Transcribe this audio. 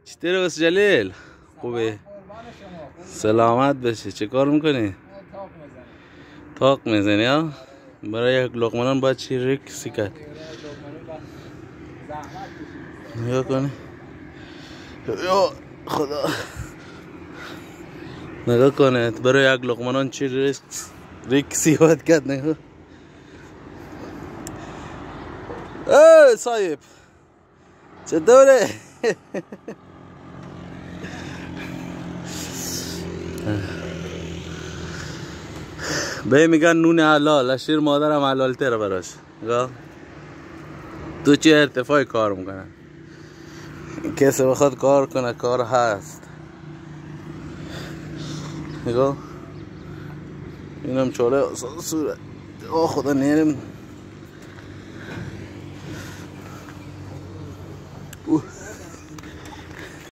چطوری بس جلیل؟ خوبه؟ سلامت بشی. چه کار میکنی؟ تاق میزنی ها؟ برای یک لقمه باید چی ریکسی کرد. نگاه کنی؟ یا خدا نگاه کنه برای یک لقمه چی ریکسی باید کرد. نگاه ای صاحب چطوره؟ به میگن نون حلال، شیر مادرم حلال تره براش. نگاه تو چه ارتفاعی کار میکنن. کسی بخواد کار کنه کار هست. نگاه اینم چاله صورت. آه خدا نیرم